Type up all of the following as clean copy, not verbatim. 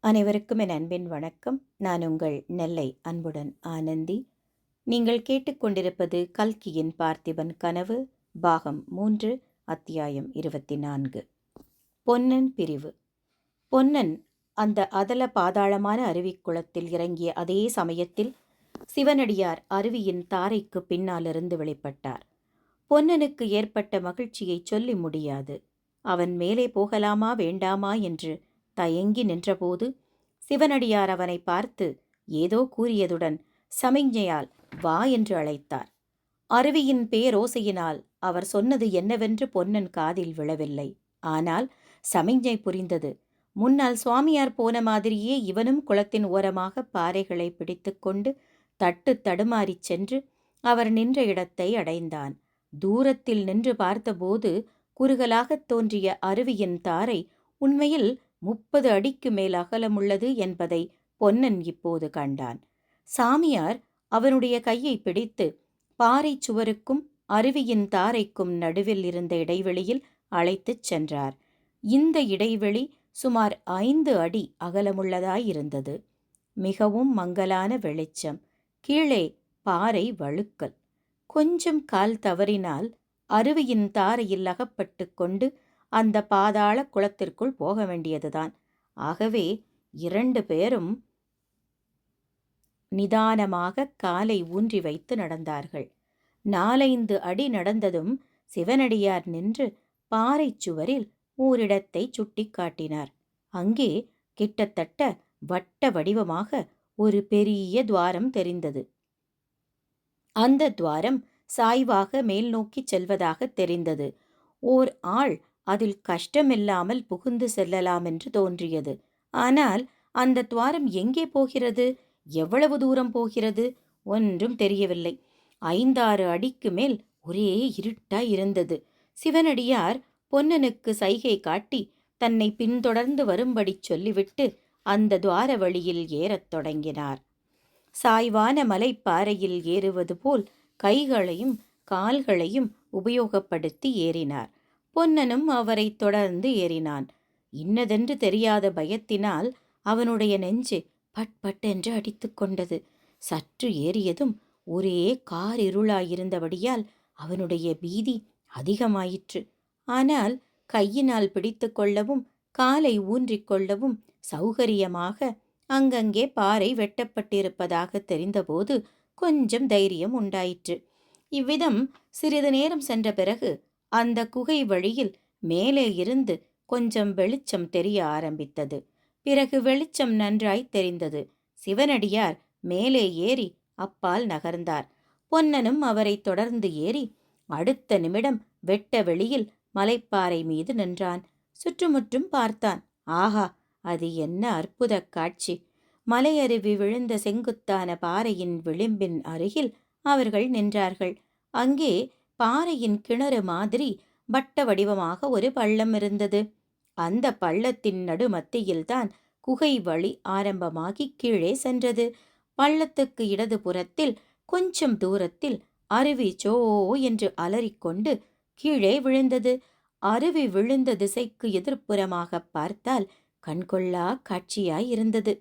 அனைவருக்கும் என் அன்பின் வணக்கம். நான் உங்கள் நெல்லை அன்புடன் ஆனந்தி. நீங்கள் கேட்டுக்கொண்டிருப்பது கல்கியின் பார்த்திபன் கனவு பாகம் 3 அத்தியாயம் 24. பொன்னன் பிரிவு. பொன்னன் அந்த அதல பாதாளமான அருவிக்குளத்தில் இறங்கிய அதே சமயத்தில் சிவனடியார் அருவியின் தாரைக்கு பின்னாலிருந்து வெளிப்பட்டார். பொன்னனுக்கு ஏற்பட்ட மகிழ்ச்சியை சொல்லி முடியாது. அவன் மேலே போகலாமா வேண்டாமா என்று தயங்கி நின்றபோது சிவனடியார் அவனை பார்த்து ஏதோ கூறியதுடன் சமிஞ்ஞையால் வா என்று அழைத்தார். அருவியின் பேரோசையினால் அவர் சொன்னது என்னவென்று பொன்னன் காதில் விழவில்லை. ஆனால் சமிஞ்ஞை புரிந்தது. முன்னால் சுவாமியார் போன மாதிரியே இவனும் குளத்தின் ஓரமாக பாறைகளை பிடித்து கொண்டு தட்டு தடுமாறிச் சென்று அவர் நின்ற இடத்தை அடைந்தான். தூரத்தில் நின்று பார்த்தபோது குறுகலாகத் தோன்றிய அருவியின் தாரை உண்மையில் 30 அடிக்கு மேல் அகலமுள்ளது என்பதை பொன்னன் இப்போது கண்டான். சாமியார் அவனுடைய கையை பிடித்து பாறை சுவருக்கும் அருவியின் தாரைக்கும் நடுவில் இருந்த இடைவெளியில் அழைத்துச் சென்றார். இந்த இடைவெளி சுமார் 5 அடி அகலமுள்ளதாயிருந்தது. மிகவும் மங்கலான வெளிச்சம். கீழே பாறை வழுக்கல். கொஞ்சம் கால் தவறினால் அருவியின் தாரையில் அகப்பட்டு கொண்டு அந்த பாதாள குளத்திற்குள் போக வேண்டியதுதான். ஆகவே 2 பேரும் நிதானமாக காலை ஊன்றி வைத்து நடந்தார்கள். 4-5 அடி நடந்ததும் சிவனடியார் நின்று பாறை சுவரில் ஓரிடத்தை சுட்டி காட்டினார். அங்கே கிட்டத்தட்ட வட்ட வடிவமாக ஒரு பெரிய துவாரம் தெரிந்தது. அந்த துவாரம் சாய்வாக மேல் நோக்கி செல்வதாக தெரிந்தது. ஓர் ஆள் அதில் கஷ்டமில்லாமல் புகுந்து செல்லலாம் என்று தோன்றியது. ஆனால் அந்த துவாரம் எங்கே போகிறது, எவ்வளவு தூரம் போகிறது, ஒன்றும் தெரியவில்லை. 5-6 அடிக்கு மேல் ஒரே இருட்டாய் இருந்தது. சிவனடியார் பொன்னனுக்கு சைகை காட்டி தன்னை பின்தொடர்ந்து வரும்படி சொல்லிவிட்டு அந்த துவார வழியில் ஏறத் தொடங்கினார். சாய்வான மலைப்பாறையில் ஏறுவது போல் கைகளையும் கால்களையும் உபயோகப்படுத்தி ஏறினார். பொன்னனும் அவரை தொடர்ந்து ஏறினான். இன்னதென்று தெரியாத பயத்தினால் அவனுடைய நெஞ்சு பட் பட்டென்று அடித்து கொண்டது. சற்று ஏறியதும் ஒரே காரிருளாயிருந்தபடியால் அவனுடைய பீதி அதிகமாயிற்று. ஆனால் கையினால் பிடித்து கொள்ளவும் காலை ஊன்றிக்கொள்ளவும் சௌகரியமாக அங்கங்கே பாறை வெட்டப்பட்டிருப்பதாக தெரிந்தபோது கொஞ்சம் தைரியம் உண்டாயிற்று. இவ்விதம் சிறிது நேரம் சென்ற பிறகு அந்த குகை வழியில் மேலே இருந்து கொஞ்சம் வெளிச்சம் தெரிய ஆரம்பித்தது. பிறகு வெளிச்சம் நன்றாய் தெரிந்தது. சிவனடியார் மேலே ஏறி அப்பால் நகர்ந்தார். பொன்னனும் அவரை தொடர்ந்து ஏறி அடுத்த நிமிடம் வெட்ட வெளியில் மலைப்பாறை மீது நின்றான். சுற்றுமுற்றும் பார்த்தான். ஆஹா, அது என்ன அற்புத காட்சி! மலையருவி விழுந்த செங்குத்தான பாறையின் விளிம்பின் அருகில் அவர்கள் நின்றார்கள். அங்கே பாறையின் கிணறு மாதிரி வட்ட வடிவமாக ஒரு பள்ளம் இருந்தது. அந்த பள்ளத்தின் நடுமத்தியில்தான் குகை வழி ஆரம்பமாகி கீழே சென்றது. பள்ளத்துக்கு இடது புறத்தில் கொஞ்சம் தூரத்தில் அருவி சோ என்று அலறிக்கொண்டு கீழே விழுந்தது. அருவி விழுந்த திசைக்கு எதிர்ப்புறமாக பார்த்தால் கண்கொள்ளா காட்சியாய் இருந்தது.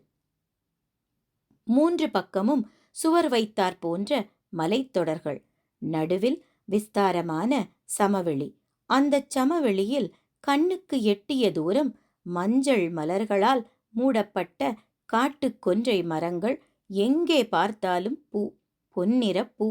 3 பக்கமும் சுவர் வைத்தார் போன்ற மலைத்தொடர்கள், நடுவில் விஸ்தாரமான சமவெளி. அந்தச் சமவெளியில் கண்ணுக்கு எட்டிய தூரம் மஞ்சள் மலர்களால் மூடப்பட்ட காட்டுக் கொன்றை மரங்கள். எங்கே பார்த்தாலும் பூ, பொன்னிற பூ.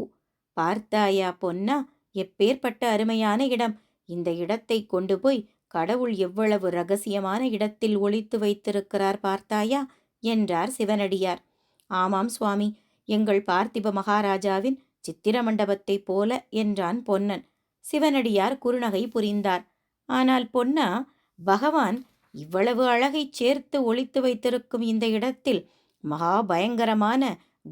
பார்த்தாயா பொன்னா, எப்பேற்பட்ட அருமையான இடம்! இந்த இடத்தை கொண்டு போய் கடவுள் எவ்வளவு ரகசியமான இடத்தில் ஒளித்து வைத்திருக்கிறார் பார்த்தாயா என்றார் சிவனடியார். ஆமாம் சுவாமி, எங்கள் பார்த்திப மகாராஜாவின் சித்திர மண்டபத்தைப் போல என்றான் பொன்னன். சிவனடியார் குறுநகை புரிந்தார். ஆனால் பொன்னா, பகவான் இவ்வளவு அழகைச் சேர்த்து ஒளித்து வைத்திருக்கும் இந்த இடத்தில் மகா பயங்கரமான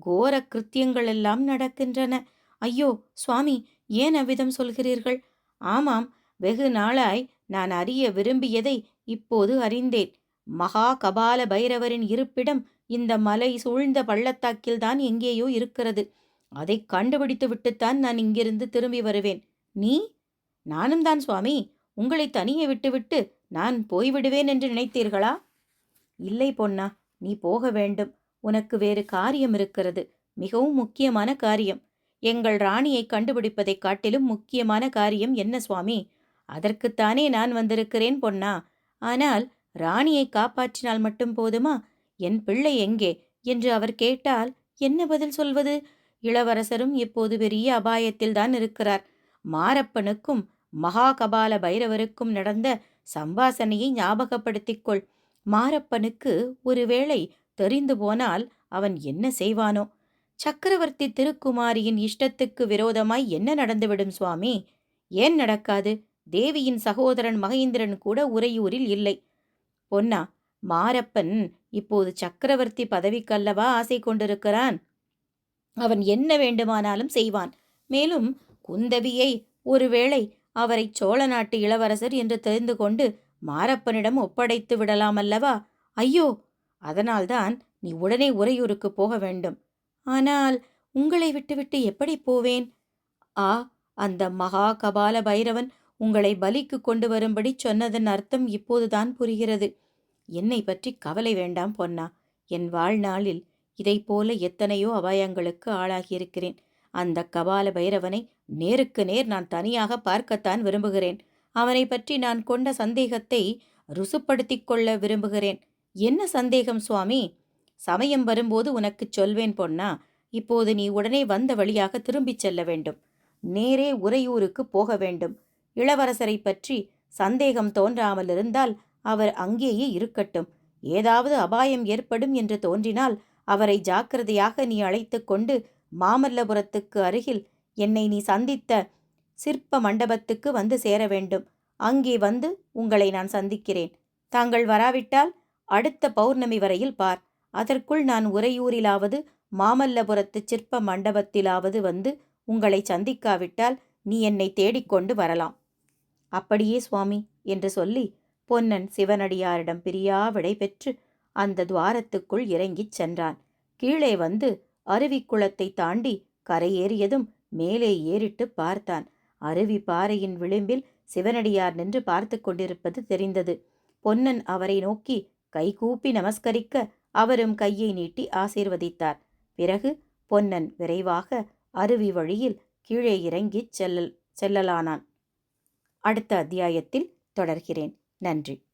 கோர கிருத்தியங்கள் எல்லாம் நடக்கின்றன. ஐயோ சுவாமி, ஏன் அவ்விதம் சொல்கிறீர்கள்? ஆமாம், வெகு நாளாய் நான் அறிய விரும்பியதை இப்போது அறிந்தேன். மகா கபால பைரவரின் இருப்பிடம் இந்த மலை சூழ்ந்த பள்ளத்தாக்கில்தான் எங்கேயோ இருக்கிறது. அதை கண்டுபிடித்து விட்டுத்தான் நான் இங்கிருந்து திரும்பி வருவேன். நீ? நானும் தான் சுவாமி. உங்களை தனியே விட்டுவிட்டு நான் போய்விடுவேன் என்று நினைத்தீர்களா? இல்லை பொன்னா, நீ போக வேண்டும். உனக்கு வேறு காரியம் இருக்கிறது, மிகவும் முக்கியமான காரியம். எங்கள் ராணியை கண்டுபிடிப்பதைக் காட்டிலும் முக்கியமான காரியம் என்ன சுவாமி? அதற்குத்தானே நான் வந்திருக்கிறேன் பொன்னா. ஆனால் ராணியை காப்பாற்றினால் மட்டும் போதுமா? என் பிள்ளை எங்கே என்று அவர் கேட்டால் என்ன பதில் சொல்வது? இளவரசரும் இப்போது பெரிய அபாயத்தில்தான் இருக்கிறார். மாரப்பனுக்கும் மகாகபால பைரவருக்கும் நடந்த சம்பாசனையை ஞாபகப்படுத்திக் கொள். மாரப்பனுக்கு ஒருவேளை தெரிந்து போனால் அவன் என்ன செய்வானோ? சக்கரவர்த்தி திருக்குமாரியின் இஷ்டத்துக்கு விரோதமாய் என்ன நடந்துவிடும் சுவாமி? ஏன் நடக்காது? தேவியின் சகோதரன் மகேந்திரன் கூட உறையூரில் இல்லை. பொன்னா, மாரப்பன் இப்போது சக்கரவர்த்தி பதவிக்கல்லவா ஆசை கொண்டிருக்கிறான். அவன் என்ன வேண்டுமானாலும் செய்வான். மேலும் குந்தவியை ஒருவேளை அவரை சோழ நாட்டு இளவரசர் என்று தெரிந்து கொண்டு மாரப்பனிடம் ஒப்படைத்து விடலாம் அல்லவா? ஐயோ, அதனால்தான் நீ உடனே உறையூருக்கு போக வேண்டும். ஆனால் உங்களை விட்டுவிட்டு எப்படி போவேன்? ஆ, அந்த மகா கபால பைரவன் உங்களை பலிக்கு கொண்டு வரும்படி சொன்னதன் அர்த்தம் இப்போதுதான் புரிகிறது. என்னை பற்றி கவலை வேண்டாம் பொன்னா. என் வாழ்நாளில் இதைப்போல எத்தனையோ அபாயங்களுக்கு ஆளாகியிருக்கிறேன். அந்த கபால பைரவனை நேருக்கு நேர் நான் தனியாக பார்க்கத்தான் விரும்புகிறேன். அவனை பற்றி நான் கொண்ட சந்தேகத்தை ருசுப்படுத்திக் கொள்ள விரும்புகிறேன். என்ன சந்தேகம் சுவாமி? சமயம் வரும்போது உனக்குச் சொல்வேன் பொன்னா. இப்போது நீ உடனே வந்த வழியாக திரும்பிச் செல்ல வேண்டும். நேரே உறையூருக்கு போக வேண்டும். இளவரசரை பற்றி சந்தேகம் தோன்றாமல் இருந்தால் அவர் அங்கேயே இருக்கட்டும். ஏதாவது அபாயம் ஏற்படும் என்று தோன்றினால் அவரை ஜாக்கிரதையாக நீ அழைத்து கொண்டு மாமல்லபுரத்துக்கு அருகில் என்னை நீ சந்தித்த சிற்ப மண்டபத்துக்கு வந்து சேர வேண்டும். அங்கே வந்து உங்களை நான் சந்திக்கிறேன். தாங்கள் வராவிட்டால் அடுத்த பௌர்ணமி வரையில் பார். அதற்குள் நான் உறையூரிலாவது மாமல்லபுரத்து சிற்ப மண்டபத்திலாவது வந்து உங்களை சந்திக்காவிட்டால் நீ என்னை தேடிக்கொண்டு வரலாம். அப்படியே சுவாமி என்று சொல்லி பொன்னன் சிவனடியாரிடம் பிரியா விடை பெற்று அந்த துவாரத்துக்குள் இறங்கிச் சென்றான். கீழே வந்து அருவிக்குளத்தை தாண்டி கரையேறியதும் மேலே ஏறிட்டு பார்த்தான். அருவி பாறையின் விளிம்பில் சிவனடியார் நின்று பார்த்து கொண்டிருப்பது தெரிந்தது. பொன்னன் அவரை நோக்கி கைகூப்பி நமஸ்கரிக்க அவரும் கையை நீட்டி ஆசீர்வதித்தார். பிறகு பொன்னன் விரைவாக அருவி வழியில் கீழே இறங்கிச் செல்லலானான். அடுத்த அத்தியாயத்தில் தொடர்கிறேன். நன்றி.